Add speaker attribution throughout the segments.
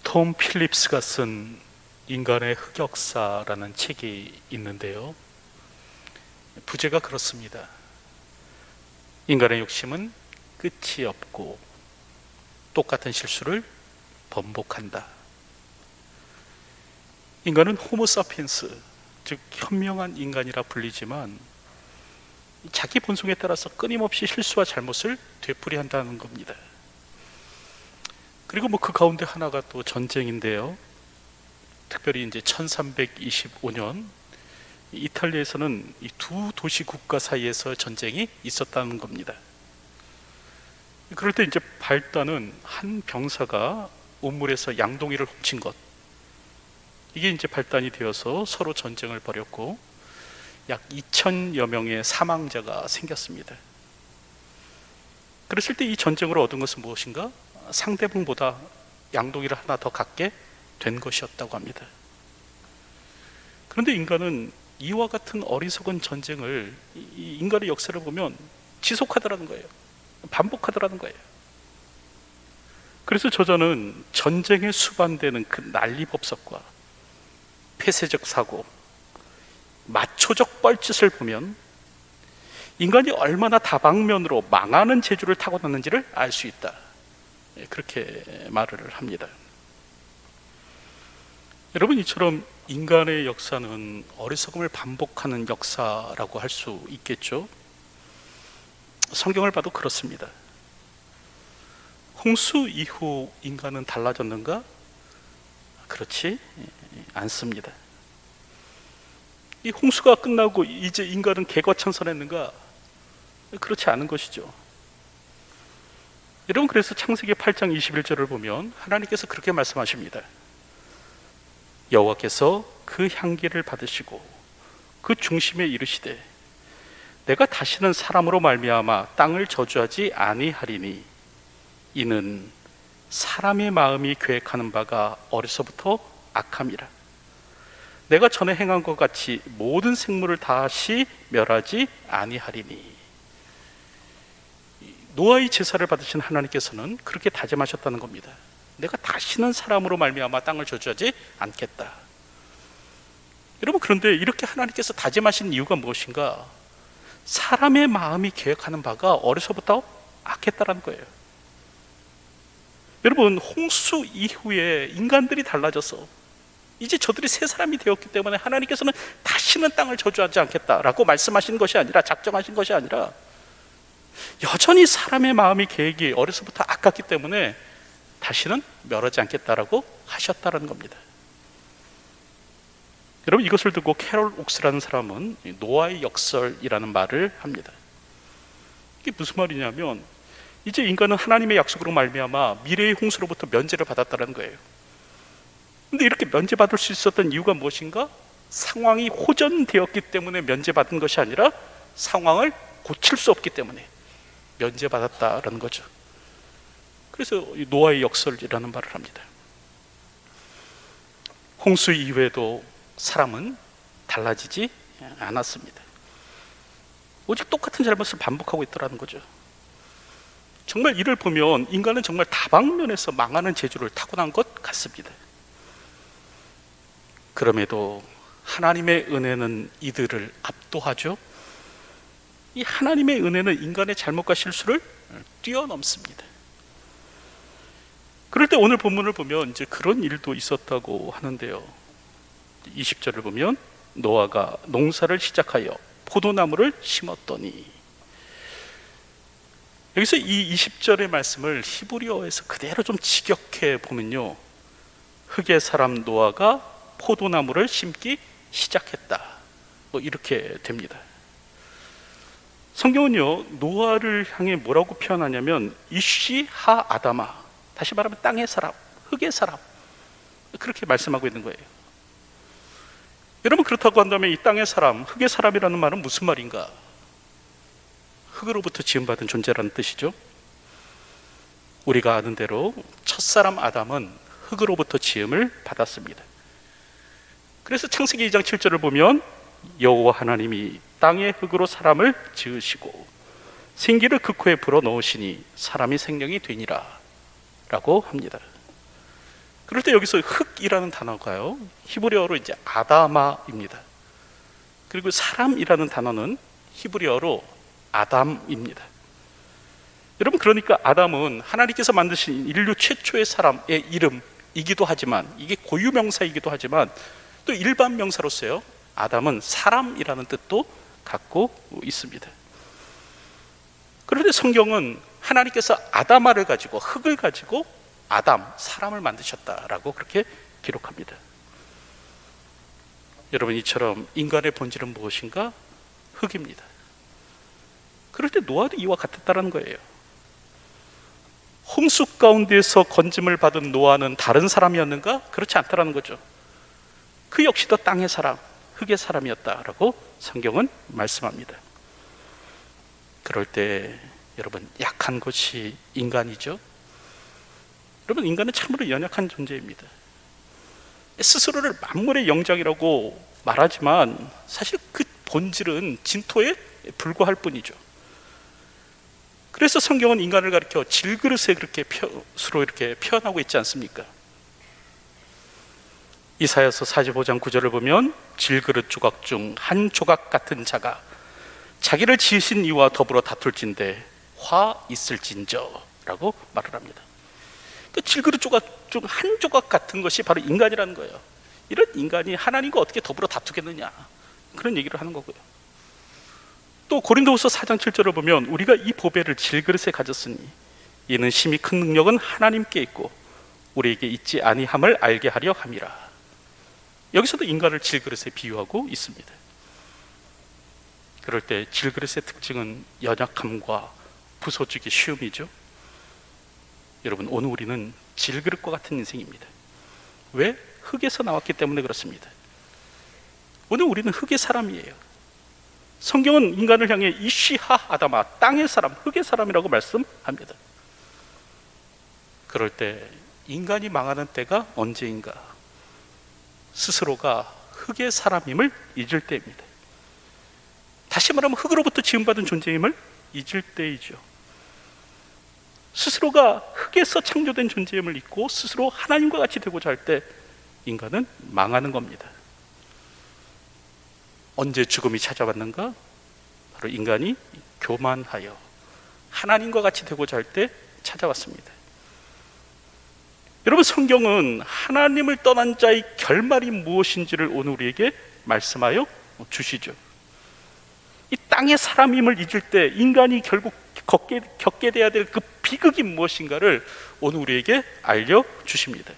Speaker 1: 톰 필립스가 쓴 인간의 흑역사라는 책이 있는데요, 부제가 그렇습니다. 인간의 욕심은 끝이 없고 똑같은 실수를 번복한다. 인간은 호모사피엔스, 즉 현명한 인간이라 불리지만 자기 본성에 따라서 끊임없이 실수와 잘못을 되풀이한다는 겁니다. 그리고 그 가운데 하나가 또 전쟁인데요, 특별히 이제 1325년 이탈리아에서는 이 두 도시 국가 사이에서 전쟁이 있었다는 겁니다. 그럴 때 이제 발단은 한 병사가 온물에서 양동이를 훔친 것, 이게 이제 발단이 되어서 서로 전쟁을 벌였고 약 2,000여 명의 사망자가 생겼습니다. 그랬을 때 이 전쟁으로 얻은 것은 무엇인가? 상대방보다 양동이를 하나 더 갖게 된 것이었다고 합니다. 그런데 인간은 이와 같은 어리석은 전쟁을, 이 인간의 역사를 보면 지속하더라는 거예요. 반복하더라는 거예요. 그래서 저자는 전쟁에 수반되는 그 난리법석과 폐쇄적 사고, 마초적 뻘짓을 보면 인간이 얼마나 다방면으로 망하는 재주를 타고났는지를 알 수 있다, 그렇게 말을 합니다. 여러분, 이처럼 인간의 역사는 어리석음을 반복하는 역사라고 할 수 있겠죠. 성경을 봐도 그렇습니다. 홍수 이후 인간은 달라졌는가? 그렇지 않습니다. 이 홍수가 끝나고 이제 인간은 개과천선했는가? 그렇지 않은 것이죠. 여러분, 그래서 창세기 8장 21절을 보면 하나님께서 그렇게 말씀하십니다. 여호와께서 그 향기를 받으시고 그 중심에 이르시되 내가 다시는 사람으로 말미암아 땅을 저주하지 아니하리니 이는 사람의 마음이 계획하는 바가 어려서부터 악함이라. 내가 전에 행한 것 같이 모든 생물을 다시 멸하지 아니하리니. 노아의 제사를 받으신 하나님께서는 그렇게 다짐하셨다는 겁니다. 내가 다시는 사람으로 말미암아 땅을 저주하지 않겠다. 여러분, 그런데 이렇게 하나님께서 다짐하신 이유가 무엇인가? 사람의 마음이 계획하는 바가 어려서부터 악했다라는 거예요. 여러분, 홍수 이후에 인간들이 달라져서 이제 저들이 새 사람이 되었기 때문에 하나님께서는 다시는 땅을 저주하지 않겠다라고 말씀하신 것이 아니라, 작정하신 것이 아니라, 여전히 사람의 마음이 계획이 어려서부터 악했기 때문에 다시는 멸하지 않겠다라고 하셨다는 겁니다. 여러분, 이것을 듣고 캐롤 옥스라는 사람은 노아의 역설이라는 말을 합니다. 이게 무슨 말이냐면, 이제 인간은 하나님의 약속으로 말미암아 미래의 홍수로부터 면제를 받았다는 거예요. 근데 이렇게 면제받을 수 있었던 이유가 무엇인가? 상황이 호전되었기 때문에 면제받은 것이 아니라 상황을 고칠 수 없기 때문에 면제받았다라는 거죠. 그래서 노아의 역설이라는 말을 합니다. 홍수 이후에도 사람은 달라지지 않았습니다. 오직 똑같은 잘못을 반복하고 있더라는 거죠. 정말 이를 보면 인간은 정말 다방면에서 망하는 재주를 타고난 것 같습니다. 그럼에도 하나님의 은혜는 이들을 압도하죠. 이 하나님의 은혜는 인간의 잘못과 실수를 뛰어넘습니다. 그럴 때 오늘 본문을 보면 이제 그런 일도 있었다고 하는데요, 20절을 보면 노아가 농사를 시작하여 포도나무를 심었더니, 여기서 이 20절의 말씀을 히브리어에서 그대로 좀 직역해 보면요, 흙의 사람 노아가 포도나무를 심기 시작했다, 이렇게 됩니다. 성경은요, 노아를 향해 뭐라고 표현하냐면 이쉬 하 아다마, 다시 말하면 땅의 사람, 흙의 사람, 그렇게 말씀하고 있는 거예요. 여러분, 그렇다고 한다면 이 땅의 사람, 흙의 사람이라는 말은 무슨 말인가? 흙으로부터 지음받은 존재라는 뜻이죠. 우리가 아는 대로 첫사람 아담은 흙으로부터 지음을 받았습니다. 그래서 창세기 2장 7절을 보면 여호와 하나님이 땅의 흙으로 사람을 지으시고 생기를 그 코에 불어 넣으시니 사람이 생명이 되니라 라고 합니다. 그럴 때 여기서 흙이라는 단어가요, 히브리어로 이제 아다마입니다. 그리고 사람이라는 단어는 히브리어로 아담입니다. 여러분, 그러니까 아담은 하나님께서 만드신 인류 최초의 사람의 이름이기도 하지만, 이게 고유명사이기도 하지만 또 일반 명사로서요, 아담은 사람이라는 뜻도 갖고 있습니다. 그런데 성경은 하나님께서 아다마를 가지고, 흙을 가지고 아담, 사람을 만드셨다라고 그렇게 기록합니다. 여러분, 이처럼 인간의 본질은 무엇인가? 흙입니다. 그럴 때 노아도 이와 같았다는 거예요. 홍수 가운데서 건짐을 받은 노아는 다른 사람이었는가? 그렇지 않다라는 거죠. 그 역시도 땅의 사람, 흙의 사람이었다라고 성경은 말씀합니다. 그럴 때 여러분, 약한 것이 인간이죠. 여러분, 인간은 참으로 연약한 존재입니다. 스스로를 만물의 영장이라고 말하지만 사실 그 본질은 진토에 불과할 뿐이죠. 그래서 성경은 인간을 가리켜 질그릇에 그렇게 스스로 이렇게 표현하고 있지 않습니까? 이사야서 45장 9절을 보면 질그릇 조각 중 한 조각 같은 자가 자기를 지으신 이와 더불어 다툴진대 화 있을진저 라고 말을 합니다. 그 질그릇 조각 중 한 조각 같은 것이 바로 인간이라는 거예요. 이런 인간이 하나님과 어떻게 더불어 다투겠느냐, 그런 얘기를 하는 거고요. 또 고린도후서 4장 7절을 보면 우리가 이 보배를 질그릇에 가졌으니 이는 심히 큰 능력은 하나님께 있고 우리에게 있지 아니함을 알게 하려 함이라. 여기서도 인간을 질그릇에 비유하고 있습니다. 그럴 때 질그릇의 특징은 연약함과 부서지기 쉬움이죠. 여러분, 오늘 우리는 질그릇과 같은 인생입니다. 왜? 흙에서 나왔기 때문에 그렇습니다. 오늘 우리는 흙의 사람이에요. 성경은 인간을 향해 이쉬하 아다마, 땅의 사람, 흙의 사람이라고 말씀합니다. 그럴 때 인간이 망하는 때가 언제인가? 스스로가 흙의 사람임을 잊을 때입니다. 다시 말하면 흙으로부터 지음받은 존재임을 잊을 때이죠. 스스로가 흙에서 창조된 존재임을 잊고 스스로 하나님과 같이 되고자 할 때 인간은 망하는 겁니다. 언제 죽음이 찾아왔는가? 바로 인간이 교만하여 하나님과 같이 되고자 할 때 찾아왔습니다. 여러분, 성경은 하나님을 떠난 자의 결말이 무엇인지를 오늘 우리에게 말씀하여 주시죠. 이 땅의 사람임을 잊을 때 인간이 결국 겪게 돼야 될 그 비극이 무엇인가를 오늘 우리에게 알려주십니다.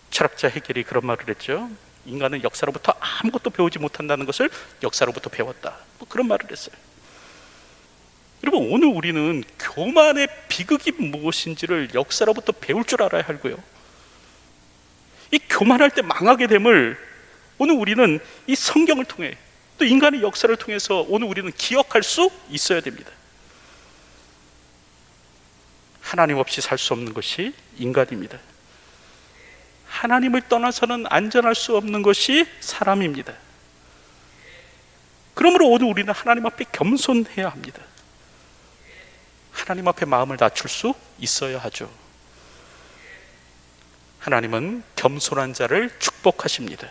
Speaker 1: 철학자 헤겔이 그런 말을 했죠. 인간은 역사로부터 아무것도 배우지 못한다는 것을 역사로부터 배웠다, 그런 말을 했어요. 여러분, 오늘 우리는 교만의 비극이 무엇인지를 역사로부터 배울 줄 알아야 하고요, 이 교만할 때 망하게 됨을 오늘 우리는 이 성경을 통해 또 인간의 역사를 통해서 오늘 우리는 기억할 수 있어야 됩니다. 하나님 없이 살 수 없는 것이 인간입니다. 하나님을 떠나서는 안전할 수 없는 것이 사람입니다. 그러므로 오늘 우리는 하나님 앞에 겸손해야 합니다. 하나님 앞에 마음을 낮출 수 있어야 하죠. 하나님은 겸손한 자를 축복하십니다.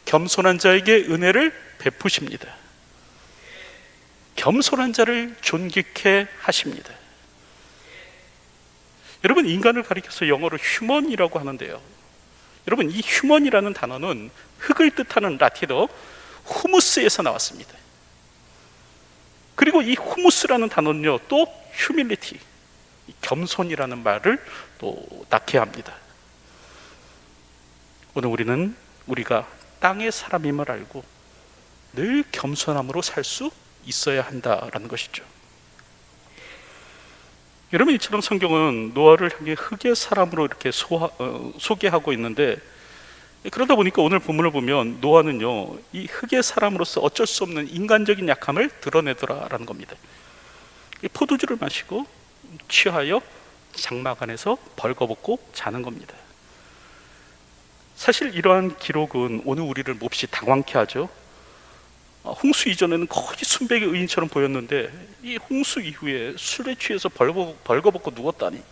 Speaker 1: 겸손한 자에게 은혜를 베푸십니다. 겸손한 자를 존귀케 하십니다. 여러분, 인간을 가리켜서 영어로 휴먼이라고 하는데요, 여러분, 이 휴먼이라는 단어는 흙을 뜻하는 라틴어 후무스에서 나왔습니다. 그리고 이 후무스라는 단어는요, 또 휴밀리티, 겸손이라는 말을 또 낳게 합니다. 오늘 우리는 우리가 땅의 사람임을 알고 늘 겸손함으로 살 수 있어야 한다라는 것이죠. 여러분, 이처럼 성경은 노아를 향해 흙의 사람으로 이렇게 소개하고 있는데, 그러다 보니까 오늘 본문을 보면 노아는요, 이 흙의 사람으로서 어쩔 수 없는 인간적인 약함을 드러내더라라는 겁니다. 포도주를 마시고 취하여 장막 안에서 벌거벗고 자는 겁니다. 사실 이러한 기록은 오늘 우리를 몹시 당황케 하죠. 홍수 이전에는 거의 순백의 의인처럼 보였는데 이 홍수 이후에 술에 취해서 벌거벗고 누웠다니,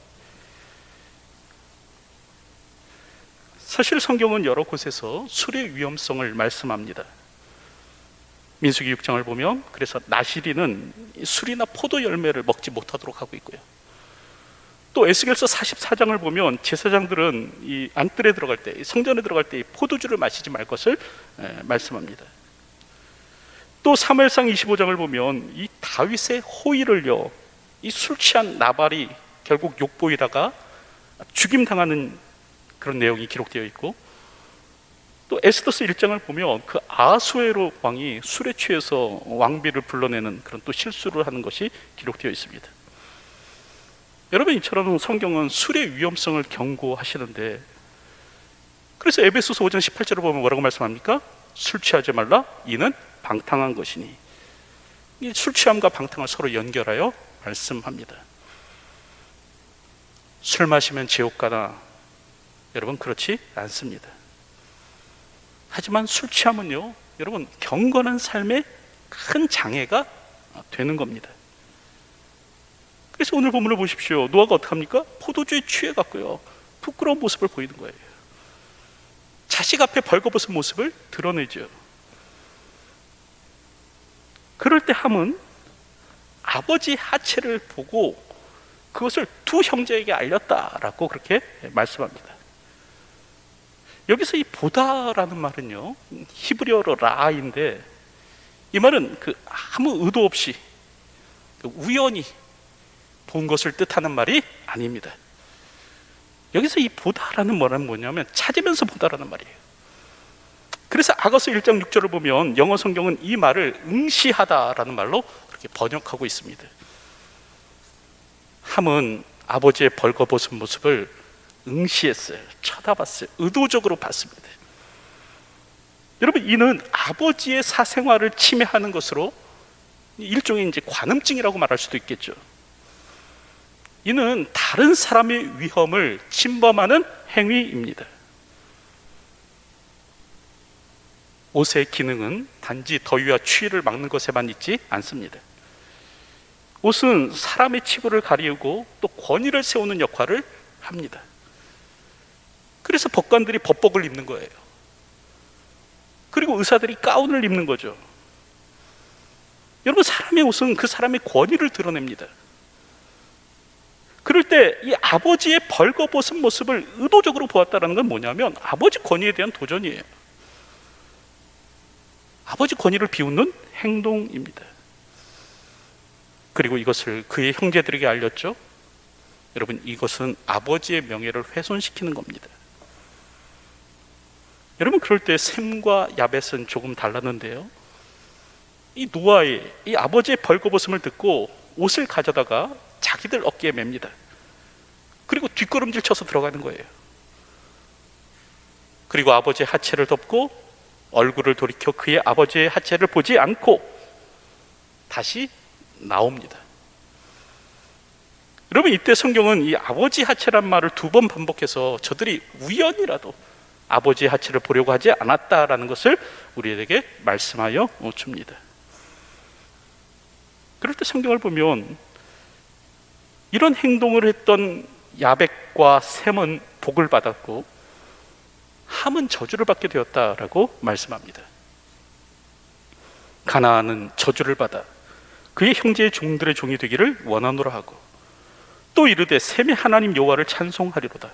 Speaker 1: 사실 성경은 여러 곳에서 술의 위험성을 말씀합니다. 민수기 6장을 보면 그래서 나시린은 술이나 포도 열매를 먹지 못하도록 하고 있고요. 또 에스겔서 44장을 보면 제사장들은 이 안뜰에 들어갈 때, 성전에 들어갈 때 포도주를 마시지 말 것을 말씀합니다. 또 사무엘상 25장을 보면 이 다윗의 호의를요, 이 술 취한 나발이 결국 욕보이다가 죽임당하는 그런 내용이 기록되어 있고, 또 에스더스 1장을 보면 그 아하수에로 왕이 술에 취해서 왕비를 불러내는 그런 또 실수를 하는 것이 기록되어 있습니다. 여러분, 이처럼 성경은 술의 위험성을 경고하시는데, 그래서 에베소서 5장 18절을 보면 뭐라고 말씀합니까? 술 취하지 말라, 이는 방탕한 것이니. 이 술 취함과 방탕을 서로 연결하여 말씀합니다. 술 마시면 지옥 가나? 여러분, 그렇지 않습니다. 하지만 술 취함은요, 여러분, 경건한 삶에 큰 장애가 되는 겁니다. 그래서 오늘 본문을 보십시오. 노아가 어떻게 합니까? 포도주에 취해 갖고요, 부끄러운 모습을 보이는 거예요. 자식 앞에 벌거벗은 모습을 드러내죠. 그럴 때 함은 아버지 하체를 보고 그것을 두 형제에게 알렸다라고 그렇게 말씀합니다. 여기서 이 보다라는 말은요, 히브리어로 라인데, 이 말은 그 아무 의도 없이 우연히 본 것을 뜻하는 말이 아닙니다. 여기서 이 보다라는 말은 뭐냐면 찾으면서 보다라는 말이에요. 그래서 아가서 1장 6절을 보면 영어 성경은 이 말을 응시하다라는 말로 그렇게 번역하고 있습니다. 함은 아버지의 벌거벗은 모습을 응시했어요. 쳐다봤어요. 의도적으로 봤습니다. 여러분, 이는 아버지의 사생활을 침해하는 것으로 일종의 이제 관음증이라고 말할 수도 있겠죠. 이는 다른 사람의 위험을 침범하는 행위입니다. 옷의 기능은 단지 더위와 추위를 막는 것에만 있지 않습니다. 옷은 사람의 치부를 가리우고 또 권위를 세우는 역할을 합니다. 그래서 법관들이 법복을 입는 거예요. 그리고 의사들이 가운을 입는 거죠. 여러분, 사람의 옷은 그 사람의 권위를 드러냅니다. 그럴 때 이 아버지의 벌거벗은 모습을 의도적으로 보았다는 건 뭐냐면 아버지 권위에 대한 도전이에요. 아버지 권위를 비웃는 행동입니다. 그리고 이것을 그의 형제들에게 알렸죠. 여러분, 이것은 아버지의 명예를 훼손시키는 겁니다. 여러분, 그럴 때 셈과 야벳은 조금 달랐는데요, 이 노아의 이 아버지의 벌거벗음을 듣고 옷을 가져다가 자기들 어깨에 맵니다. 그리고 뒷걸음질 쳐서 들어가는 거예요. 그리고 아버지의 하체를 덮고 얼굴을 돌이켜 그의 아버지의 하체를 보지 않고 다시 나옵니다. 여러분, 이때 성경은 이 아버지 하체란 말을 2번 반복해서 저들이 우연이라도 아버지의 하체를 보려고 하지 않았다라는 것을 우리에게 말씀하여 줍니다. 그럴 때 성경을 보면 이런 행동을 했던 야벳과 셈은 복을 받았고 함은 저주를 받게 되었다라고 말씀합니다. 가나안은 저주를 받아 그의 형제의 종들의 종이 되기를 원하노라 하고, 또 이르되 셈의 하나님 여호와를 찬송하리로다.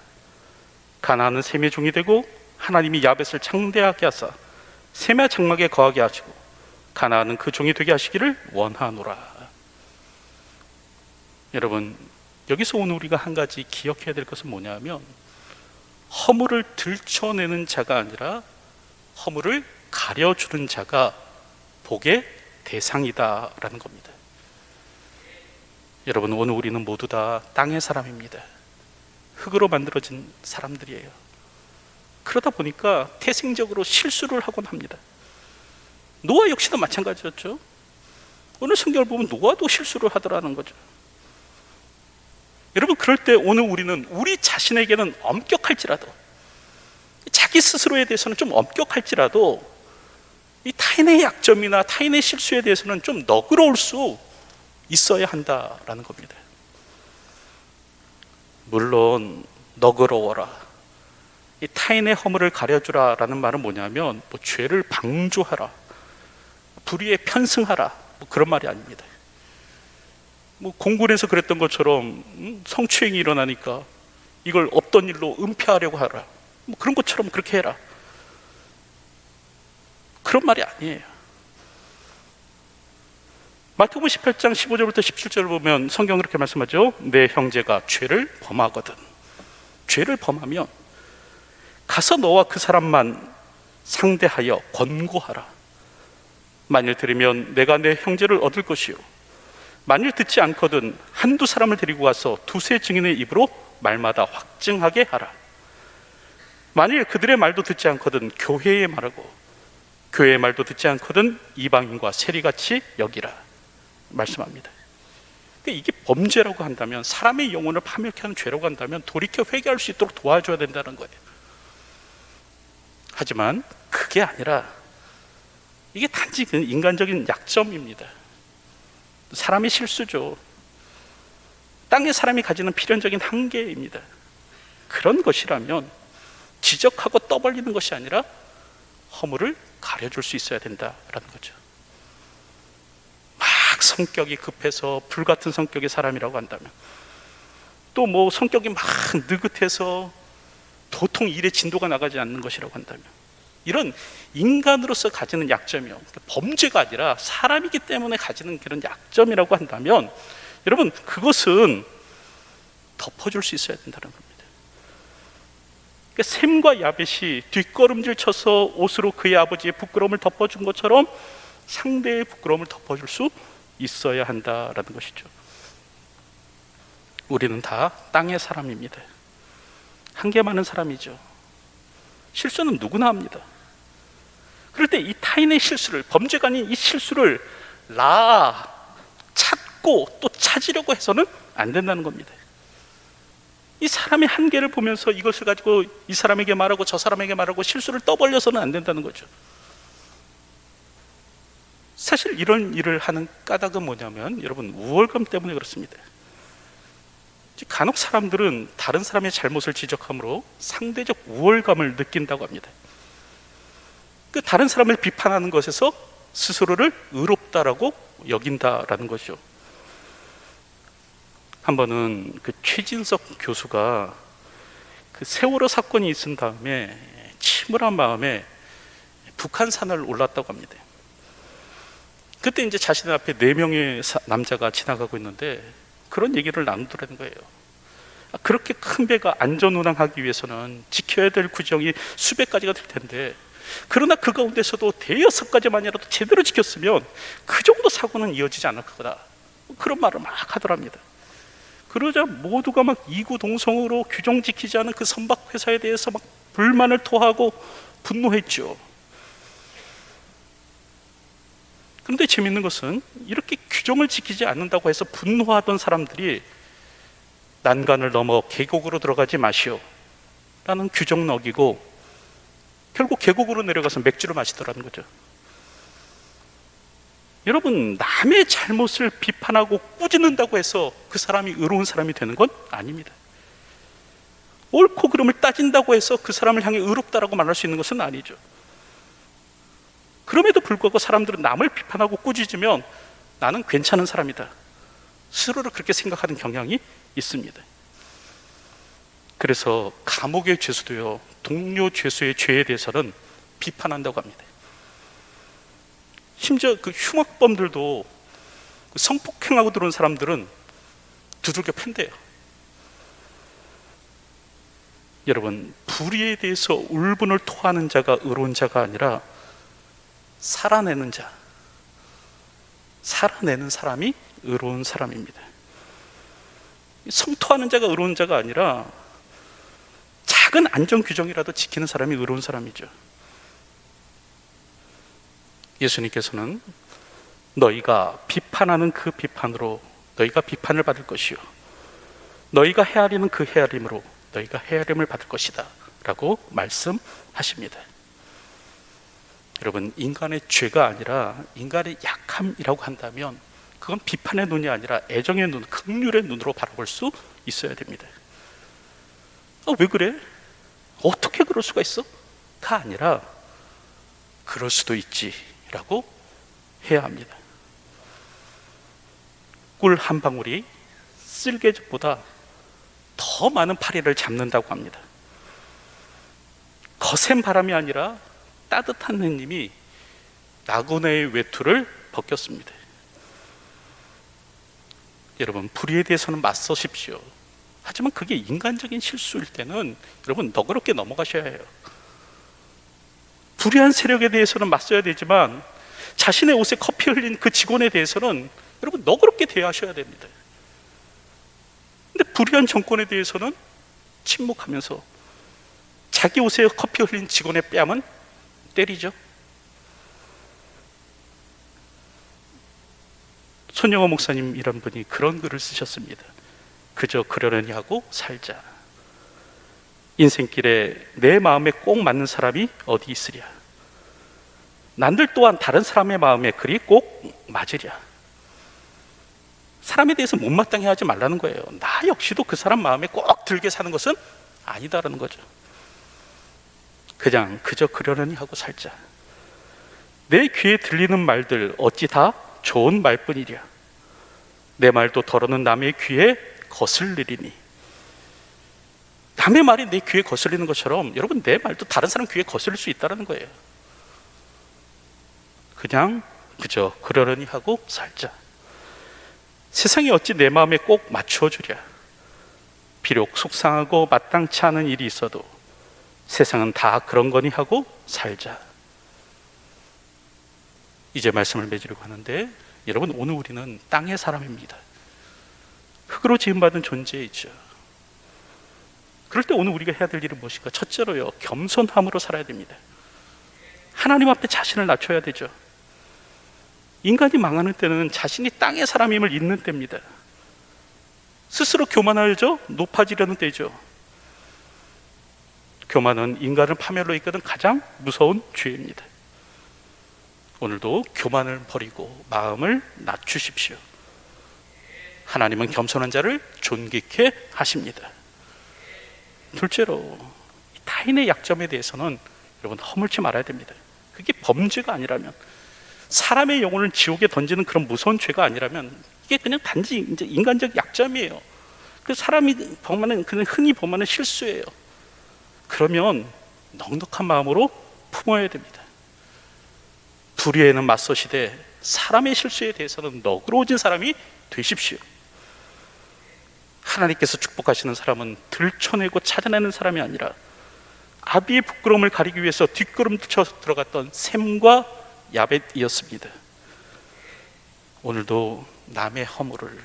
Speaker 1: 가나안은 셈의 종이 되고 하나님이 야벳을 창대하게 하사 셈의 장막에 거하게 하시고 가나안은 그 종이 되게 하시기를 원하노라. 여러분, 여기서 오늘 우리가 한 가지 기억해야 될 것은 뭐냐면 허물을 들춰내는 자가 아니라 허물을 가려주는 자가 복의 대상이다라는 겁니다. 여러분, 오늘 우리는 모두 다 땅의 사람입니다. 흙으로 만들어진 사람들이에요. 그러다 보니까 태생적으로 실수를 하곤 합니다. 노아 역시도 마찬가지였죠. 오늘 성경을 보면 노아도 실수를 하더라는 거죠. 여러분, 그럴 때 오늘 우리는 우리 자신에게는 엄격할지라도, 자기 스스로에 대해서는 좀 엄격할지라도 이 타인의 약점이나 타인의 실수에 대해서는 좀 너그러울 수 있어야 한다라는 겁니다. 물론 너그러워라, 이 타인의 허물을 가려주라라는 말은 뭐냐면 뭐 죄를 방조하라, 불의에 편승하라, 뭐 그런 말이 아닙니다. 뭐 공군에서 그랬던 것처럼 성추행이 일어나니까 이걸 없던 일로 은폐하려고 하라, 뭐 그런 것처럼 그렇게 해라, 그런 말이 아니에요. 마태복음 18장 15절부터 17절을 보면 성경은 그렇게 말씀하죠. 내 형제가 죄를 범하거든, 죄를 범하면 가서 너와 그 사람만 상대하여 권고하라. 만일 들으면 내가 내 형제를 얻을 것이요, 만일 듣지 않거든 한두 사람을 데리고 가서 두세 증인의 입으로 말마다 확증하게 하라. 만일 그들의 말도 듣지 않거든 교회에 말하고, 교회의 말도 듣지 않거든 이방인과 세리같이 여기라 말씀합니다. 이게 범죄라고 한다면, 사람의 영혼을 파멸케 하는 죄라고 한다면 돌이켜 회개할 수 있도록 도와줘야 된다는 거예요. 하지만 그게 아니라 이게 단지 그 인간적인 약점입니다. 사람의 실수죠. 땅의 사람이 가지는 필연적인 한계입니다. 그런 것이라면 지적하고 떠벌리는 것이 아니라 허물을 가려줄 수 있어야 된다라는 거죠. 막 성격이 급해서 불같은 성격의 사람이라고 한다면, 또 뭐 성격이 막 느긋해서 도통 일의 진도가 나가지 않는 것이라고 한다면, 이런 인간으로서 가지는 약점이요, 범죄가 아니라 사람이기 때문에 가지는 그런 약점이라고 한다면, 여러분 그것은 덮어줄 수 있어야 된다는 겁니다. 그러니까 셈과 야벳이 뒷걸음질 쳐서 옷으로 그의 아버지의 부끄러움을 덮어준 것처럼 상대의 부끄러움을 덮어줄 수 있어야 한다라는 것이죠. 우리는 다 땅의 사람입니다. 한계 많은 사람이죠. 실수는 누구나 합니다. 그럴 때 이 타인의 실수를, 범죄가 아닌 이 실수를 찾고 또 찾으려고 해서는 안 된다는 겁니다. 이 사람의 한계를 보면서 이것을 가지고 이 사람에게 말하고 저 사람에게 말하고 실수를 떠벌려서는 안 된다는 거죠. 사실 이런 일을 하는 까닭은 뭐냐면, 여러분 우월감 때문에 그렇습니다. 간혹 사람들은 다른 사람의 잘못을 지적함으로 상대적 우월감을 느낀다고 합니다. 그 다른 사람을 비판하는 것에서 스스로를 의롭다라고 여긴다라는 것이죠. 한 번은 그 최진석 교수가 그 세월호 사건이 있은 다음에 침울한 마음에 북한산을 올랐다고 합니다. 그때 이제 자신 앞에 4명의 남자가 지나가고 있는데 그런 얘기를 나누더라는 거예요. 그렇게 큰 배가 안전 운항하기 위해서는 지켜야 될 규정이 수백 가지가 될 텐데, 그러나 그 가운데서도 대여섯 가지만이라도 제대로 지켰으면 그 정도 사고는 이어지지 않을 거다, 그런 말을 막 하더랍니다. 그러자 모두가 막 이구동성으로 규정 지키지 않은 그 선박 회사에 대해서 막 불만을 토하고 분노했죠. 그런데 재밌는 것은 이렇게 규정을 지키지 않는다고 해서 분노하던 사람들이 난간을 넘어 계곡으로 들어가지 마시오 라는 규정을 어기고 결국 계곡으로 내려가서 맥주를 마시더라는 거죠. 여러분, 남의 잘못을 비판하고 꾸짖는다고 해서 그 사람이 의로운 사람이 되는 건 아닙니다. 옳고 그름을 따진다고 해서 그 사람을 향해 의롭다라고 말할 수 있는 것은 아니죠. 그럼에도 불구하고 사람들은 남을 비판하고 꾸짖으면 나는 괜찮은 사람이다, 스스로를 그렇게 생각하는 경향이 있습니다. 그래서 감옥의 죄수도요, 동료 죄수의 죄에 대해서는 비판한다고 합니다. 심지어 그 흉악범들도 성폭행하고 들어온 사람들은 두들겨 팬대요. 여러분, 불의에 대해서 울분을 토하는 자가 의로운 자가 아니라 살아내는 자, 살아내는 사람이 의로운 사람입니다. 성토하는 자가 의로운 자가 아니라 작은 안전 규정이라도 지키는 사람이 의로운 사람이죠. 예수님께서는 너희가 비판하는 그 비판으로 너희가 비판을 받을 것이요, 너희가 헤아리는 그 헤아림으로 너희가 헤아림을 받을 것이다 라고 말씀하십니다. 여러분, 인간의 죄가 아니라 인간의 약함이라고 한다면 그건 비판의 눈이 아니라 애정의 눈, 긍휼의 눈으로 바라볼 수 있어야 됩니다. 왜 그래? 어떻게 그럴 수가 있어? 가 아니라 그럴 수도 있지라고 해야 합니다. 꿀 한 방울이 쓸개즙보다 더 많은 파리를 잡는다고 합니다. 거센 바람이 아니라 따뜻한 햇님이 나그네의 외투를 벗겼습니다. 여러분, 불의에 대해서는 맞서십시오. 하지만 그게 인간적인 실수일 때는 여러분 너그럽게 넘어가셔야 해요. 불의한 세력에 대해서는 맞서야 되지만 자신의 옷에 커피 흘린 그 직원에 대해서는 여러분 너그럽게 대하셔야 됩니다. 근데 불의한 정권에 대해서는 침묵하면서 자기 옷에 커피 흘린 직원의 뺨은 때리죠. 손영호 목사님이란 분이 그런 글을 쓰셨습니다. 그저 그러려니 하고 살자. 인생길에 내 마음에 꼭 맞는 사람이 어디 있으랴. 난들 또한 다른 사람의 마음에 그리 꼭 맞으랴. 사람에 대해서 못마땅해 하지 말라는 거예요. 나 역시도 그 사람 마음에 꼭 들게 사는 것은 아니다라는 거죠. 그냥 그저 그러려니 하고 살자. 내 귀에 들리는 말들 어찌 다 좋은 말뿐이랴. 내 말도 더러는 남의 귀에 거슬리리니. 남의 말이 내 귀에 거슬리는 것처럼 여러분 내 말도 다른 사람 귀에 거슬릴 수 있다는 거예요. 그냥 그저 그러려니 하고 살자. 세상이 어찌 내 마음에 꼭 맞추어 주랴. 비록 속상하고 마땅치 않은 일이 있어도 세상은 다 그런 거니 하고 살자. 이제 말씀을 맺으려고 하는데 여러분, 오늘 우리는 땅의 사람입니다. 흙으로 지음받은 존재이죠. 그럴 때 오늘 우리가 해야 될 일은 무엇인가? 첫째로요, 겸손함으로 살아야 됩니다. 하나님 앞에 자신을 낮춰야 되죠. 인간이 망하는 때는 자신이 땅의 사람임을 잊는 때입니다. 스스로 교만하죠? 높아지려는 때죠. 교만은 인간을 파멸로 이끄는 가장 무서운 죄입니다. 오늘도 교만을 버리고 마음을 낮추십시오. 하나님은 겸손한 자를 존귀케 하십니다. 둘째로, 타인의 약점에 대해서는 여러분 허물지 말아야 됩니다. 그게 범죄가 아니라면, 사람의 영혼을 지옥에 던지는 그런 무서운 죄가 아니라면 이게 그냥 단지 이제 인간적 약점이에요. 그 사람이 범하는, 그냥 흔히 범하는 실수예요. 그러면 넉넉한 마음으로 품어야 됩니다. 불의에는 맞서시되 사람의 실수에 대해서는 너그러워진 사람이 되십시오. 하나님께서 축복하시는 사람은 들춰내고 찾아내는 사람이 아니라 아비의 부끄러움을 가리기 위해서 뒷걸음 쳐 들어갔던 셈과 야벳이었습니다. 오늘도 남의 허물을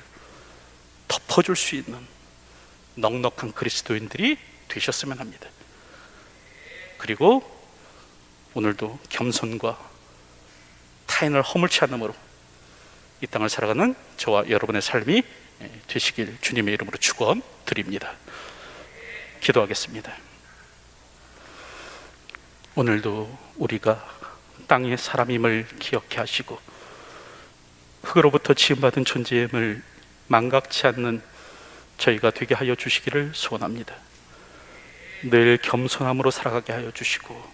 Speaker 1: 덮어줄 수 있는 넉넉한 그리스도인들이 되셨으면 합니다. 그리고 오늘도 겸손과 타인을 허물치 않음으로 이 땅을 살아가는 저와 여러분의 삶이 되시길 주님의 이름으로 축원드립니다. 기도하겠습니다. 오늘도 우리가 땅의 사람임을 기억해 하시고 흙으로부터 지음받은 존재임을 망각치 않는 저희가 되게 하여 주시기를 소원합니다. 늘 겸손함으로 살아가게 하여 주시고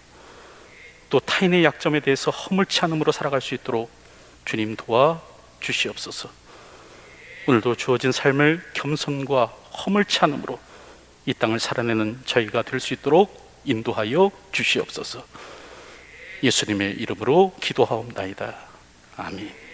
Speaker 1: 또 타인의 약점에 대해서 허물치 않음으로 살아갈 수 있도록 주님 도와 주시옵소서. 오늘도 주어진 삶을 겸손과 허물치 않음으로 이 땅을 살아내는 저희가 될 수 있도록 인도하여 주시옵소서. 예수님의 이름으로 기도하옵나이다. 아멘.